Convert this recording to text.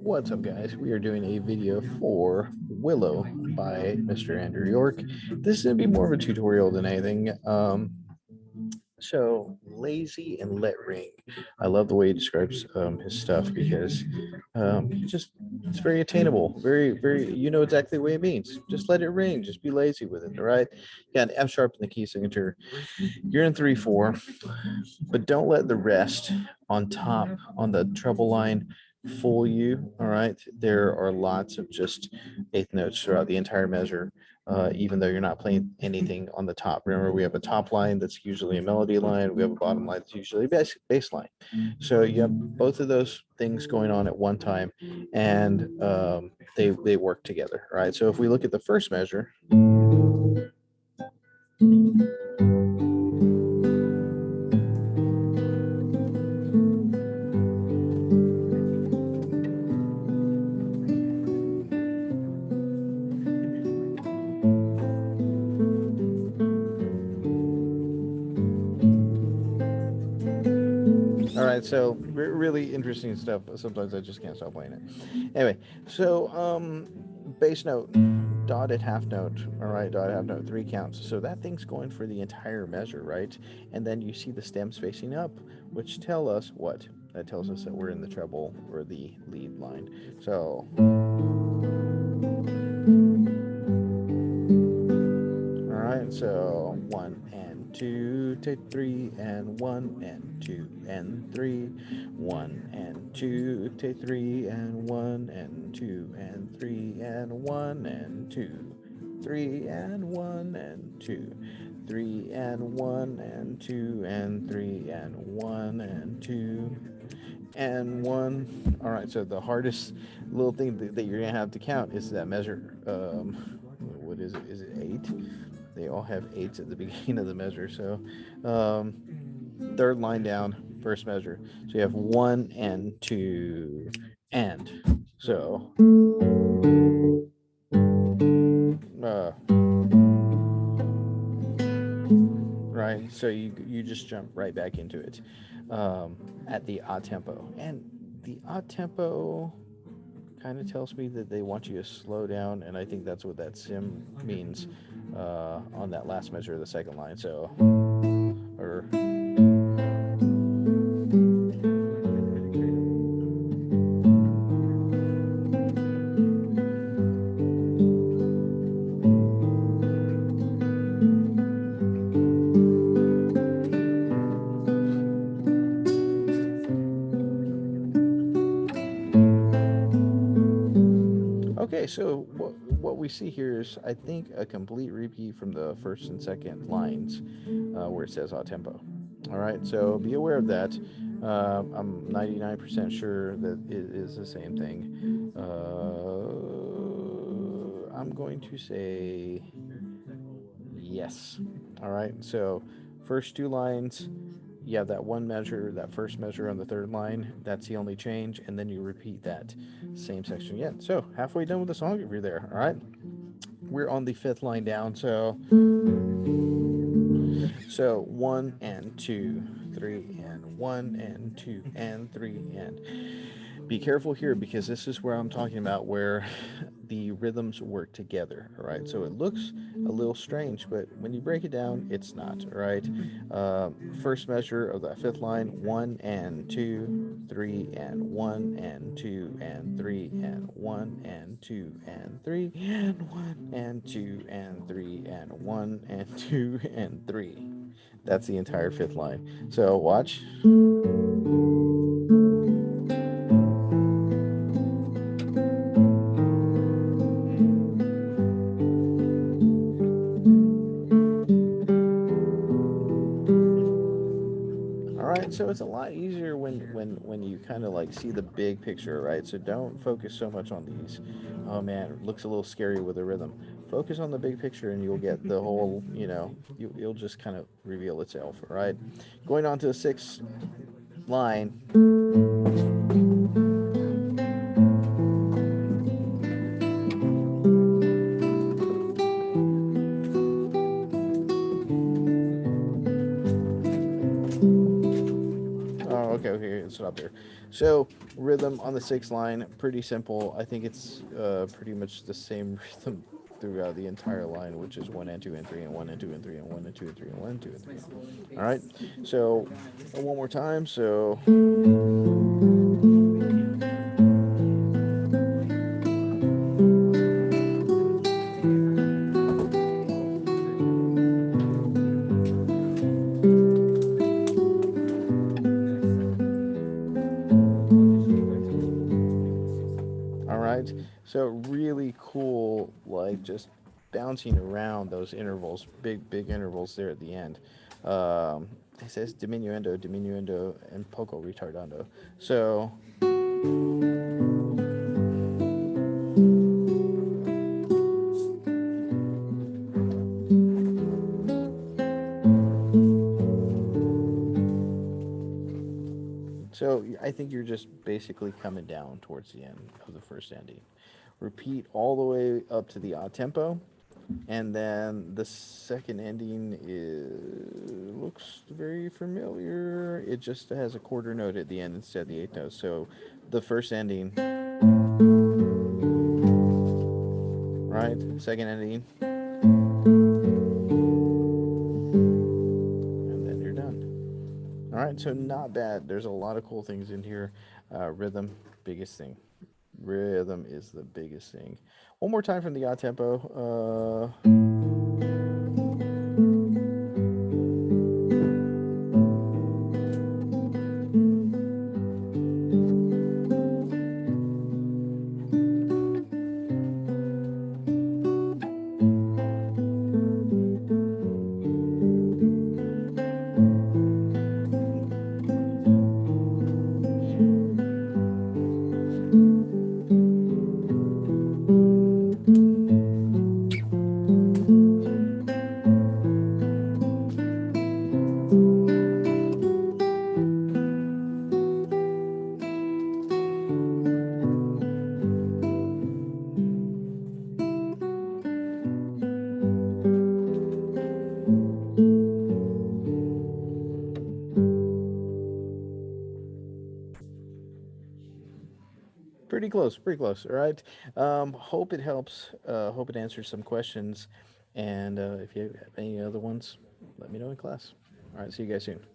What's up, guys? We are doing a video for Willow by Mr. Andrew York. This is going to be more of a tutorial than anything. So, lazy and let ring. I love the way he describes his stuff because it's very attainable. Very, you know exactly what it means. Just let it ring. Just be lazy with it, all right? Yeah, an F sharp in the key signature. You're in 3/4, but don't let the rest on top on the treble line fool you. All right, there are lots of just eighth notes throughout the entire measure, even though you're not playing anything on the top. Remember, we have a top line that's usually a melody line, we have a bottom line that's usually a bass line. So you have both of those things going on at one time, and they work together. All right, so if we look at the first measure. All right, so really interesting stuff. Sometimes I just can't stop playing it. Anyway, so bass note, dotted half note. All right, dotted half note, 3 counts. So that thing's going for the entire measure, right? And then you see the stems facing up, which tell us what? That tells us that we're in the treble or the lead line. So, all right, so 1 and 2, take 3 and 1 and 2 and 3, 1 and 2, take 3 and 1 and 2 and 3 and 1 and 2, 3 and 1 and 2, 3 and 1 and 2 and 3 and 1 and 2 and 1. All right, so the hardest little thing that you're gonna have to count is that measure. What is it? Is it 8? They all have 8s at the beginning of the measure. So, third line down, first measure. So you have 1 and 2, and so. Right, so you just jump right back into it at the odd tempo, and the odd tempo kind of tells me that they want you to slow down, and I think that's what that sim means on that last measure of the second line. So, or okay, so what we see here is, I think, a complete repeat from the first and second lines where it says odd tempo. All right, so be aware of that. I'm 99% sure that it is the same thing. I'm going to say yes. All right, so first 2 lines, you have that one measure, that first measure on the third line. That's the only change, and then you repeat that same section again. So halfway done with the song if you're there. All right, we're on the fifth line down. So 1 and 2, 3 and 1 and 2 and 3 and. Be careful here because this is where I'm talking about where the rhythms work together. All right, so it looks a little strange, but when you break it down, it's not. All right, first measure of that fifth line: 1 and 2, 3 and 1 and 2 and 3 and 1 and 2 and 3 and 1 and 2 and 3. That's the entire fifth line. So watch. All right, so it's a lot easier when you kind of like see the big picture, right? So don't focus so much on these. Oh man, it looks a little scary with the rhythm. Focus on the big picture, and you'll get the whole. You'll just kind of reveal itself. All right, going on to the sixth line. okay, okay, let's stop there. So rhythm on the sixth line, pretty simple. I think it's pretty much the same rhythm throughout the entire line, which is one and two and three and one and two and three and one and two and three and one and two and three. All right. So one more time. So all right. So really cool, like just bouncing around those intervals, big intervals there at the end. Um, it says diminuendo, diminuendo, and poco retardando. So I think you're just basically coming down towards the end of the first ending. Repeat all the way up to the odd tempo, and then the second ending looks very familiar. It just has a quarter note at the end instead of the eighth note. So the first ending, right? Second ending, and then you're done. All right, so not bad. There's a lot of cool things in here. Rhythm, biggest thing. Rhythm is the biggest thing. One more time from the odd tempo. Pretty close, pretty close. All right. Hope it helps. Hope it answers some questions. And if you have any other ones, let me know in class. All right. See you guys soon.